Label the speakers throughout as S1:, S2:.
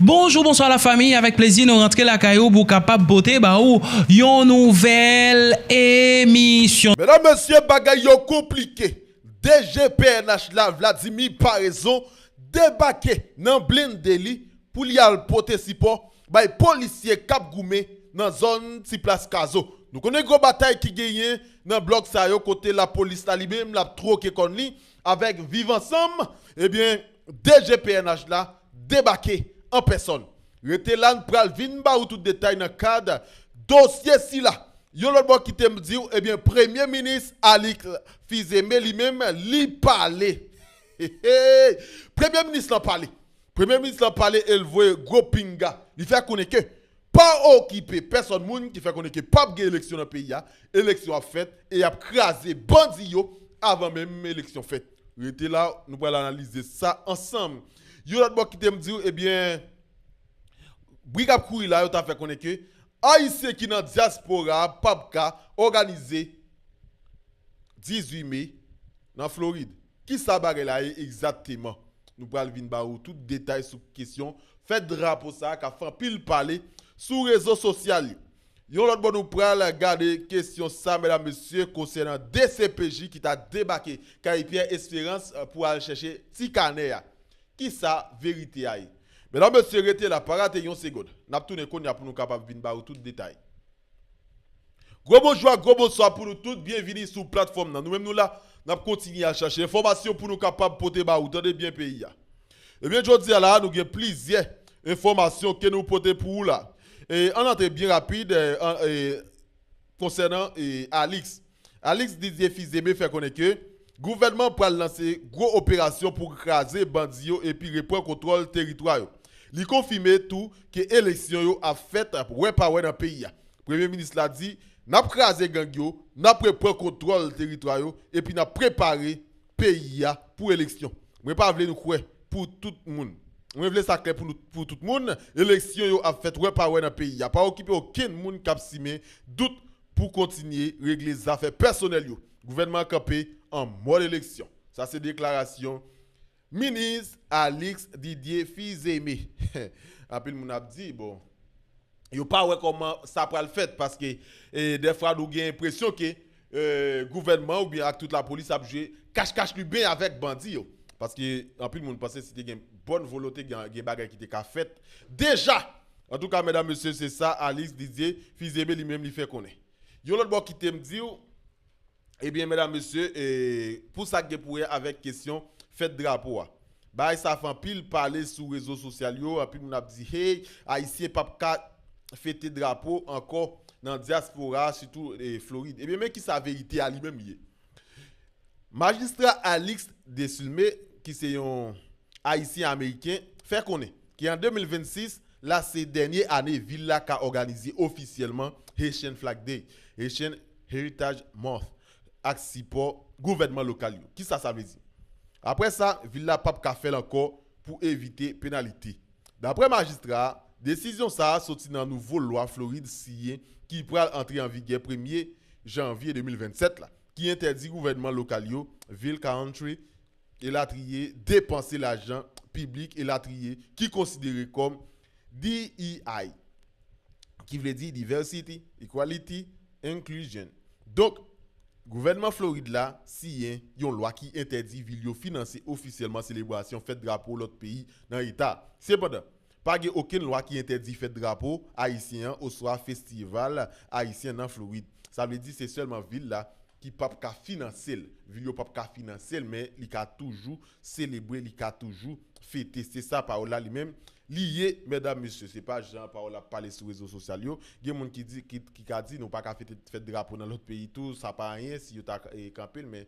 S1: Bonjour, bonsoir la famille. Avec plaisir, nous rentrons la caillou pour capable botter une nouvelle émission.
S2: Mesdames, messieurs, bagay yo compliqué. DGPNH la Vladimir Paraison débarqué dans blinde li pour y al porter support bay policier Cap Goumé dans zone si place Kazo. Nous connaissons gros bataille qui gagne dans bloc ça yo côté la police la lui-même la troqué kon li avec vivre ensemble. Eh bien, DGPNH là débarqué en personne. Rete là pral vinn ba ou tout détail dans cadre dossier si là. Yon l'autre qui te me dit, eh bien, Premier ministre Alex Fizeme lui-même, lui parler. Premier ministre l'a parlé. Premier ministre l'a parlé, il voit gros pinga. Il fait connaître que pas occupé personne moun qui fait connaître que pas de élection dans le pays. Élection a faite et a crasé bandi avant même l'élection faite. Rete là, nous allons analyser ça ensemble. Yon l'autre qui te me dit, eh bien, Brigade Kouri là, il a fait connaître que Haïtien qui dans diaspora, Papka, organisé 18 mai dans Floride. Qui ça bagay là exactement? Nous pral vinn ba ou tout détail sur question. Fait drapeau ça qu'a fait pile parler sur réseaux sociaux. Yon l'autre bon nous pral regarder question ça mesdames messieurs concernant DCPJ qui t'a débarqué Pierre Espérance pour aller chercher Tikaner. Qui ça vérité aïe? Mesdames, messieurs, restez là, pas rater une seconde. N'a tourné pour nous capable de venir tout détail. Gros bonjour, gros bonsoir pour nous tous. Bienvenue sur la plateforme. Nous-mêmes, nous là, nous continuons à chercher informations pour nous capables de porter ou donner bien pays. Eh bien, je dis là, nous avons plusieurs informations que nous portons pour vous là. Et on est bien rapide concernant Alex. Alex Didier Fizeme fait connaître que le gouvernement peut lancer une grosse opération pour craser bandits et puis reprendre contrôle territoire. Il confirme tout que l'élection a fait pour repower dans le pays. Le Premier ministre l'a dit, nous avons crasé gang yo, nous avons pris contrôle territoire et puis nous avons préparé le pays pour l'élection. Nous ne pas nous croire pour tout le monde. Nous voulons ça clair pour tout le monde. L'élection a fait repower dans le pays. Il n'y a pas occupé aucun monde qui a simé doute pour continuer à régler les affaires personnelles. Le gouvernement campé en mode élection. Ça c'est déclaration. Ministre Alex Didier Fizeme. Après, mon a dit, bon, il n'y a pas comment ça peut le faire parce que des fois, nous avons l'impression que le gouvernement ou bien toute la police a joué cache-cache lui bien avec bandits. Parce que, en plus, le monde pensait que c'était une bonne volonté, qu'il y a des bagages qui étaient faites. Déjà, en tout cas, mesdames, messieurs, c'est ça, Alex Didier Fizeme lui-même, il fait connaître. Il y a l'autre bord qui te me dit, eh bien, mesdames, messieurs, pour ça que pour avec question, faites drapeau. Bah, ça fait pile parler sur les réseaux sociaux, puis on a dit, hey, Haïtien, pas fêter drapeau encore dans la diaspora, surtout Floride. Eh bien, mais qui sa vérité à lui-même lié. Magistrat Alex Desulme, qui c'est un Haïtien américain, fait connaître qu'en 2026, là, c'est dernière année, Villa qui a organisé officiellement Haitian Flag Day, Haitian Heritage Month, avec support gouvernement local. Qui ça veut dire? Après ça, Villa Pape a fait encore pour éviter pénalité. D'après magistrat, décision ça a sorti dans la nouvelle loi Floride qui pourra entrer en vigueur 1er janvier 2027 là, qui interdit le gouvernement local, ville, country et la trier dépenser l'argent public et la trier qui est considéré comme DEI, qui veut dire Diversity, Equality, Inclusion. Donc, gouvernement Floride là, si y a une loi qui interdit de financer officiellement célébration fête drapeau l'autre pays dans l'État. Cependant, pas aucune loi qui interdit fête drapeau haïtien ou soit festival haïtien dans Floride. Ça veut dire c'est seulement ville là qui pas financer, ville pas financer mais il a toujours célébrer, il a toujours fêter. C'est ça par là lui-même lié mesdames messieurs, c'est pas Jean Paul a parlé sur les réseaux sociaux. Il y a des gens qui dit qui a dit nous pas fêter drapeau dans l'autre pays tout ça pas rien si you t'a campé mais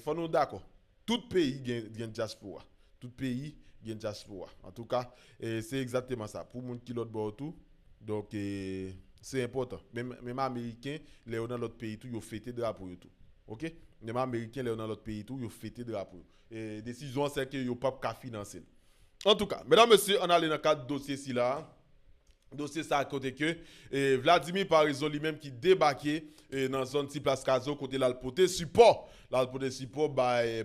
S2: faut nous d'accord. Tout pays gagne diaspora. Tout pays gagne diaspora. En tout cas, c'est exactement ça pour monde qui l'autre bord tout. Donc c'est important. Même américain les dans l'autre pays tout yo fêter drapeau tout. OK? Même américain les dans l'autre pays tout yo fêter drapeau. Et décision c'est que yo pas financer. En tout cas, mesdames, messieurs, on a dans le cadre de dossier ici là. Dossier ça à côté que Vladimir Paraison lui-même qui débarqué dans la zone type place Kazo côté l'alpoté support. L'alpoté support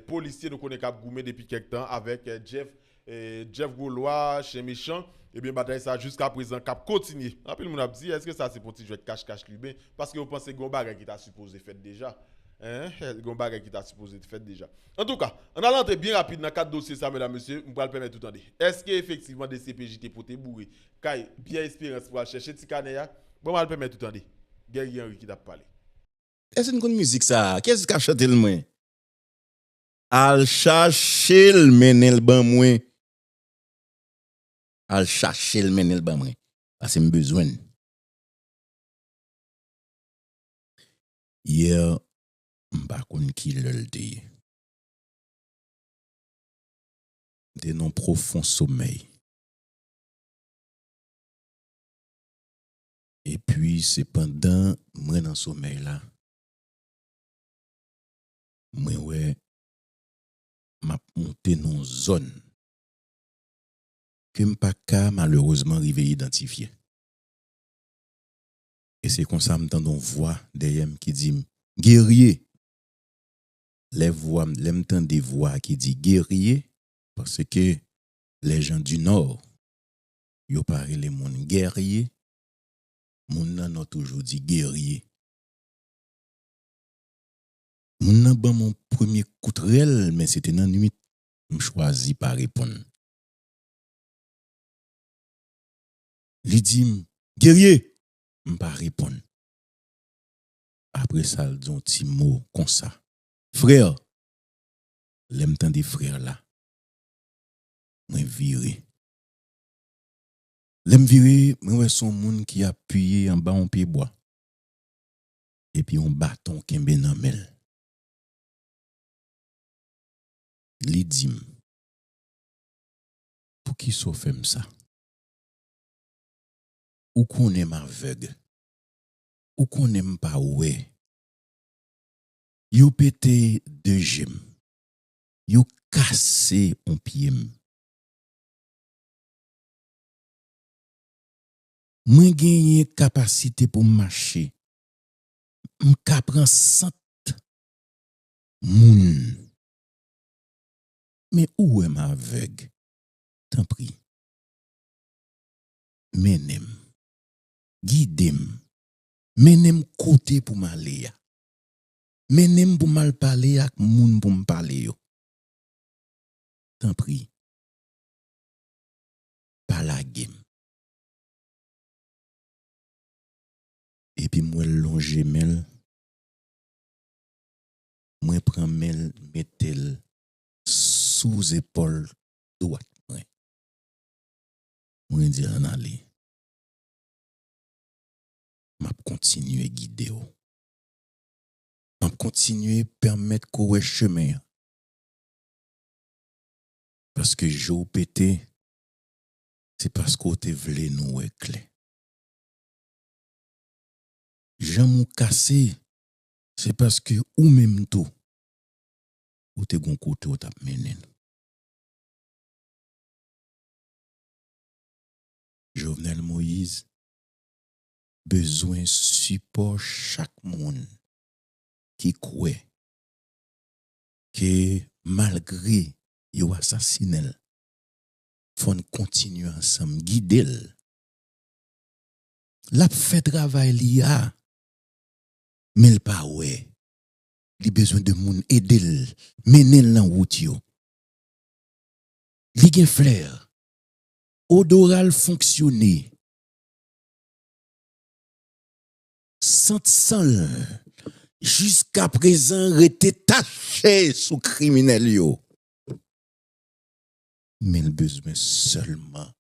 S2: policier nous connaît Cap Goumé depuis quelque temps avec Jeff Gaulois chez Méchant Et bien, bataille ça jusqu'à présent, cap continue. En plus, le monde a dit, est-ce que ça c'est pour petit jouet cache-cache lui parce que vous pensez que Gombaga qui t'a supposé faire déjà. Hein? Gombaga qui t'a supposé faire déjà. En tout cas, on a l'entrée bien rapide dans 4 dossiers, ça, mesdames, messieurs, on va le permettre tout en dire. Est-ce qu'effectivement des CPJ pour te bourrer, Kai, Pierre Espérance pour aller chercher Tikaneya, bon, on va le permettre tout en dire. Guerrier Henry qui t'a parlé.
S3: Est-ce une musique ça? Qu'est-ce qu'a chanté le moins? Al chercher le menel ban moins. Al chercher le menel ban moins. Parce que j'ai besoin. Hier, m'pa konn ki l'ol de. De non profond sommeil. Et puis, c'est pendant moi dans sommeil là, moi ouais, m'a monté dans zone que m'pa ka malheureusement arrivé identifier. Et c'est comme ça m'entend une voix derrière qui dit guerrier. Les voix, m'entend des voix qui dit guerrier parce que les gens du nord yo parlé les monde guerrier. Moun nan a toujours dit guerrier. Moun nan ban mon premier coup de rel, mais c'était dans nuit, me choisi pas répondre. Li dit guerrier, m'pas répondre. Après ça, il dit un petit mot comme ça. Frère, l'aime tant des frères là. Moi viré. L'aime viré, moi son moun qui a appuyé en bas en pied bois. Et puis un bâton qui est dans mel. Li dit pour qui so fait ça? Ou qu'on aime aveugle? Ou qu'on aime pas ouais? Yo pété de gem. Yo cassé un pied. Moi gagné capacité pour marcher. M'ka prend 100 moun. Mais où est ma aveugle? Tant pis. Menem. Guidem. Menem côté pour m'aller. Menem pour mal parler ak moun pour m'parler yo. Tant pis. Pas la game. Et puis moi longer mel. Moi prend mel metel sous épaule droite. Moi dire en aller. M'a continuer guider ou. M'a continuer permettre courir chemin. Parce que j'ou pété c'est parce qu'on te vle nous éclair. Jean mou cassé c'est parce que ou même tout ou te gon côté ou t'a mené. Jovenel Moïse besoin support chaque monde qui croit que malgré yo assassinel faut continuer ensemble guider la fait travail li a mais il pas ouais li besoin de monde aider mener dans route yo li gen flair odoral fonctionner sans jusqu'à présent rete taché sous criminel yo mais il besoin seulement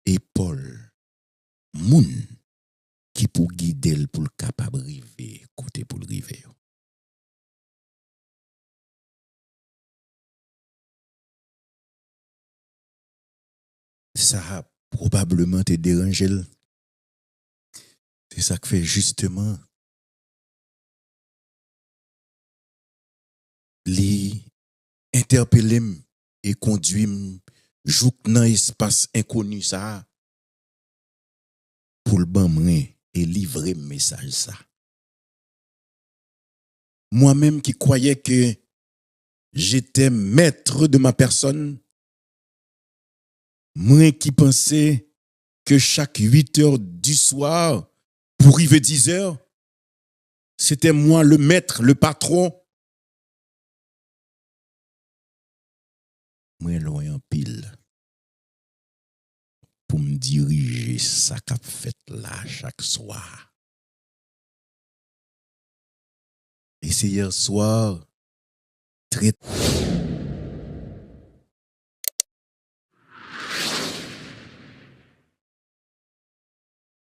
S3: épaule moun qui pour guider pour le capable river côté pour le river. Ça a probablement te dérangé. C'est ça qui fait justement li interpeller et conduire jouk dans espace inconnu ça pour le ban et livrer message ça. Moi-même qui croyais que j'étais maître de ma personne, Moi qui pensais que chaque 8 heures du soir, pour arriver 10 heures, c'était moi le maître, le patron. Moi loin en pile pour me diriger ça qu'a fait là chaque soir. Et c'est hier soir, très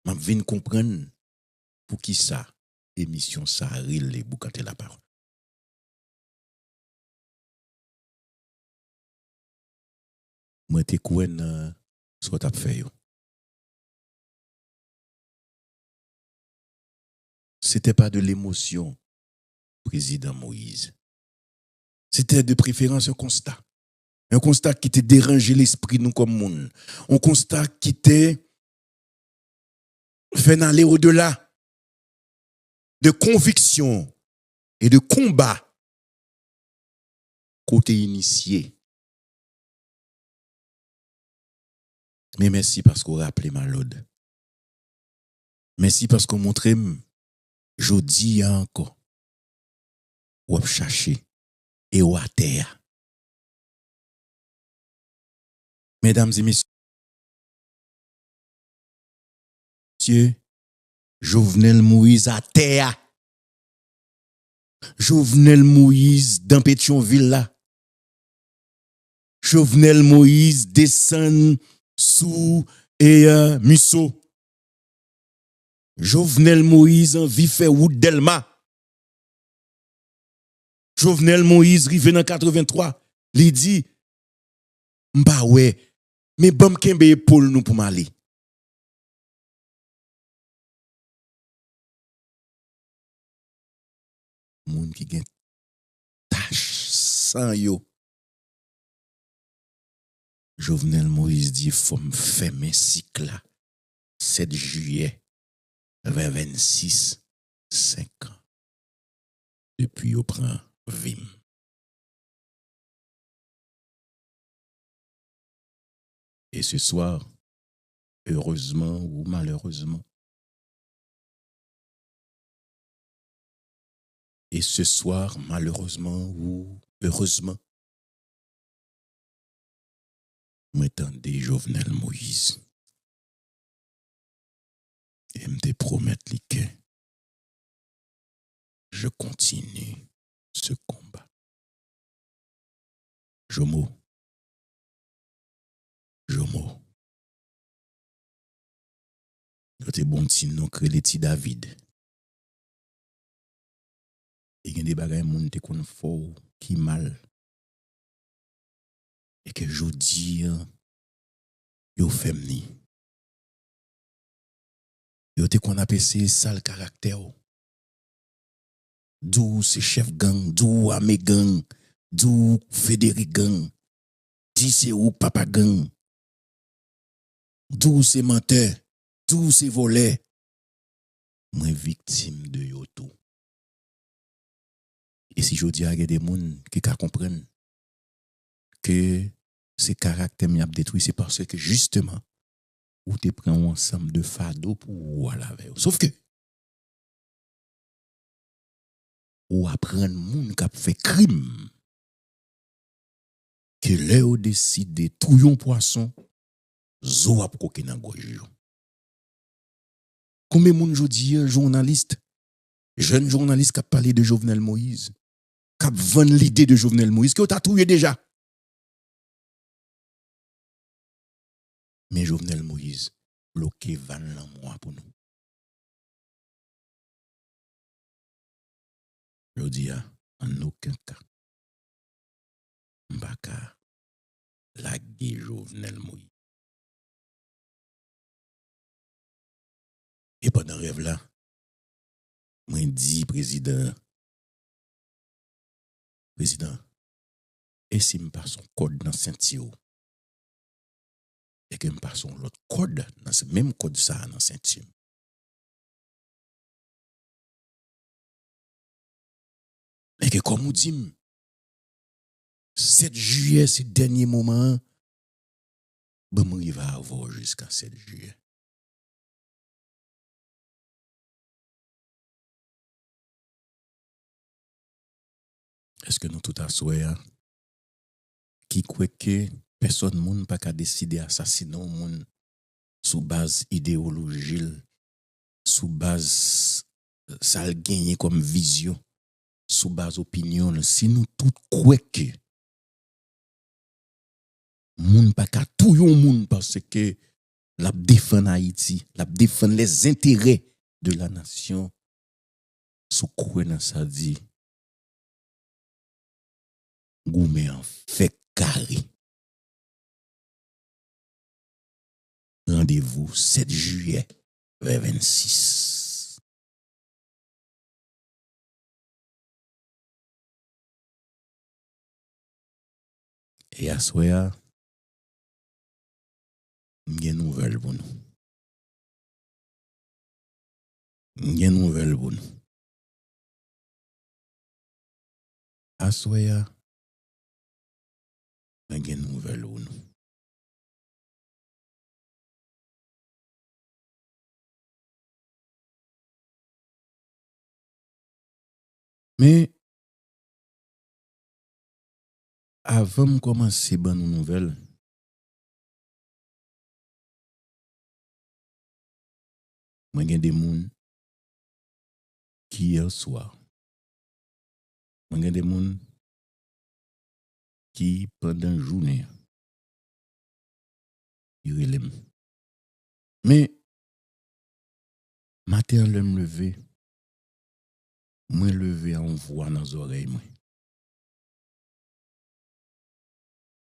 S3: m'a vinn comprendre pour qui ça émission ça relé pour canter la parole. Moi te kouen soit t'a fait yo. C'était pas de l'émotion, président Moïse. C'était de préférence un constat. Un constat qui t'a dérangé l'esprit nous comme monde. Un constat qui t'a fait aller au-delà de conviction et de combat côté initié. Mais merci parce qu'on rappelé ma lode. Merci parce qu'on montre jodi encore ou chercher et ou à terre. Mesdames et messieurs, Jovenel Moïse à terre. Jovenel Moïse dans Pétionville là. Jovenel Moïse descend sous et Musso. Jovenel Moïse en vie fait route Delma. Jovenel Moïse rive dans 83. Li dit m'ba ouais, mais bon kembe épaule nous pour m'aller. Moun qui gen tâche sans yo. Jovenel Moïse dit faut me fermer cycle là 7 juillet vers 26 5 ans. Depuis au prend vim. Et ce soir, heureusement ou malheureusement, et ce soir, malheureusement ou heureusement, m'étendez Jovenel Moïse. Et me promettre que je continue ce combat. Jomo. Yo te bon ti non krele ti David. Et gen des bagay moun te kon fò ki mal. Et que jodi yo fem ni. Yo te kon apese sale caractère. D'où c'est chef gang, d'où Amé gang, d'où Frédéric gang, d'où c'est ou papa gang, d'où c'est menteur, d'où c'est voleur. Moi victime de yo tout. Et si je dis à des gens qui comprennent que ces caractères m'y a détruit, c'est parce que justement, ou te prends un ensemble de fardeaux pour voilà avec. Sauf que ou apprendre moun qui a fait crime que là décide de touiller un poisson zo ap koke nan gorge. Combien moun jodi journaliste jeune journaliste qui a parlé de Jovenel Moïse qui a vendu l'idée de Jovenel Moïse que t'a touillé déjà. Mais Jovenel Moïse bloqué 20 mois pour nous. Je dis en aucun cas, Mbaka, la gué Jovenel Moïse. Et pendant rêve là, moi dis président, et si me passe son code dans Saint-Thio, et que me passe l'autre code dans ce même code ça dans Saint-Thio. Et que comme on dit, 7 juillet, c'est dernier moment, Bon, il va avoir jusqu'à 7 juillet. Est-ce que nous tout à souhait qui croit que personne moun pas qu'à décider assassiner un moun sous base idéologique, sous base ça le gagner comme vision, sous base opinion, si nous tout croit que moun pas qu'à tout yon moun parce que la défend Haïti, la défend les intérêts de la nation, sous quoi dans ça dit goumé en fait carré. Rendez-vous 7 juillet vers 26. Et à soir, il y a une nouvelle pour nous. Il y a une nouvelle pour nous. À soir, il y a une nouvelle pour nous. Mais avant de commencer à une nouvelle, moi, il y a des gens qui hier soir, moi, il y a des gens qui pendant la journée, ils relèvent. Mais, matin, je me lever, moi, lever en voix dans les oreilles.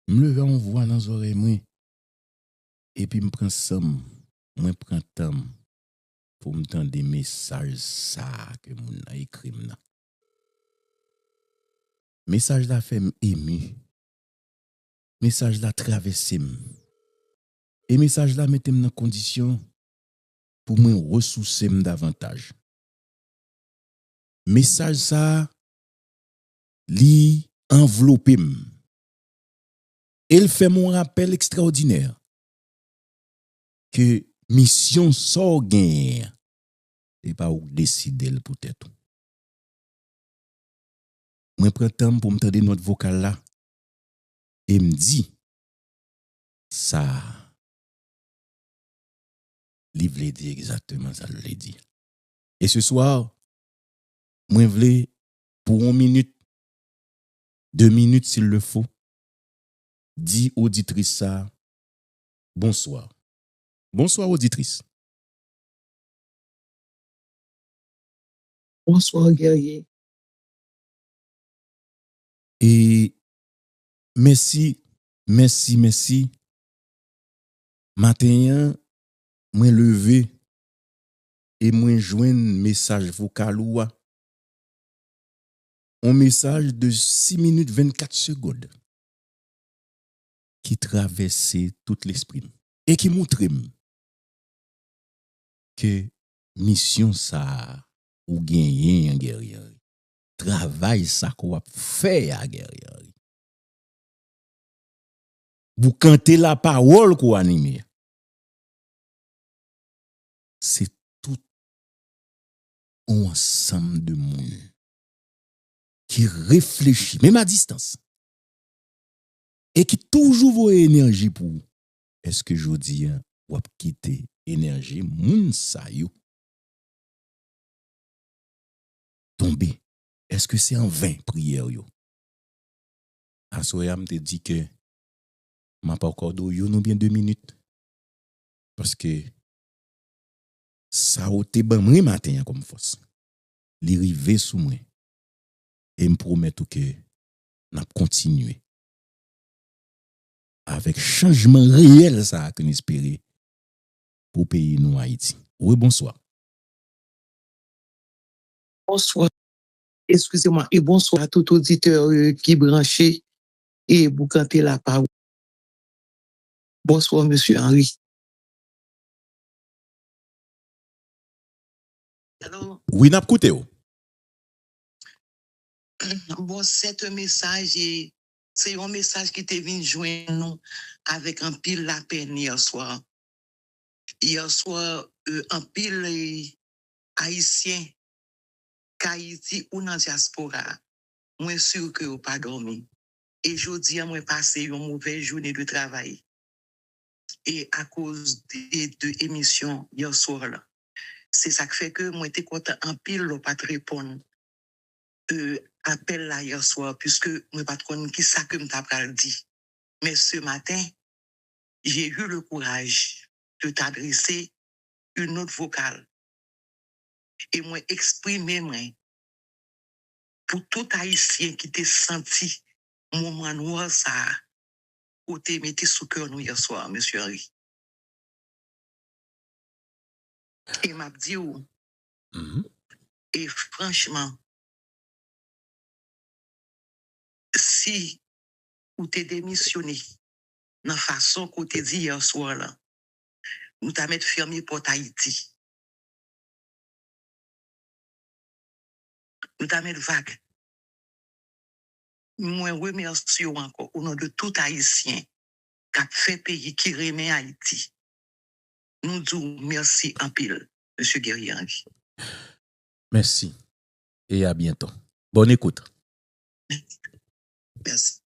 S3: Je me lever en voix dans les oreilles. Et puis, je prends somme, je prends temps pour me tendre des messages ça que mon a écrit. Message là fait m'aimer. Message là traverser. Et message là mette dans condition pour me ressourcer davantage. Message ça li enveloppé. Il fait mon rappel extraordinaire que mission sort gagne et pas ou décider peut-être. Moi prends temps pour me tendre notre vocal là et me dit ça livre les dit exactement ça le dit. Et ce soir moi vle pour 1 minute 2 minutes s'il le faut dit auditrice ça bonsoir. Bonsoir auditrice.
S4: Bonsoir guerrier.
S3: Et merci. Matin, moi levé et moi joindre message vocal ou un message de 6 minutes 24 secondes qui traversait tout l'esprit et qui montre que mission ça ou gagner un guerrier. Travail ça qu'on fait à guerrier. Vous cantez la parole qu'on anime. C'est tout un ensemble de monde qui réfléchit, même à distance, et qui toujours voit énergie pour est-ce que je dis ou quitter énergie moun sa yo tomber. Est-ce que c'est en vain prière yo? Asoya me te dit que m'a pas encore do yo non bien 2 minutes parce que ça a été ban moi matin comme force. Li rive sous moi et me promet que n'a continuer avec changement réel ça que nous espérer pour pays nous Haïti. Oui, bonsoir.
S4: Bonsoir. Excusez-moi. Et bonsoir à tout auditeur qui branché et vous cantez la parole. Bonsoir, monsieur Henri. Alors,
S3: Oui, n'a écouté.
S4: bon, c'est un message et C'est un message qui te vient joindre nous avec un pile la peine hier soir. Hier soir, un pile haïtien, Haïti ou dans la diaspora, moi sûr que vous pas dormi. Et je dis, moi passé une mauvaise journée de travail. Et à cause de émissions hier soir là. C'est ça qui fait que moi j'étais content en pile de pas te répondre appel là hier soir puisque moi pas de qui ça que m't'a pral dit. Mais ce matin, j'ai eu le courage de t'adresser une autre vocale et moi exprimer moi pour tout haïtien qui t'a senti moment noir ça ou t'es mettez sous cœur nous hier soir monsieur Henri. Et m'a dit et franchement si ou t'es démissionné dans la façon qu'on te dit hier soir là, nous t'a mettre fermé pour Haïti. Nous t'a mettre vague. Moi remercie encore au nom de tout Haïtien qui a fait pays qui remet Haïti. Nous disons merci en pile, monsieur Guerrier.
S3: Merci et à bientôt. Bonne écoute.
S4: Merci.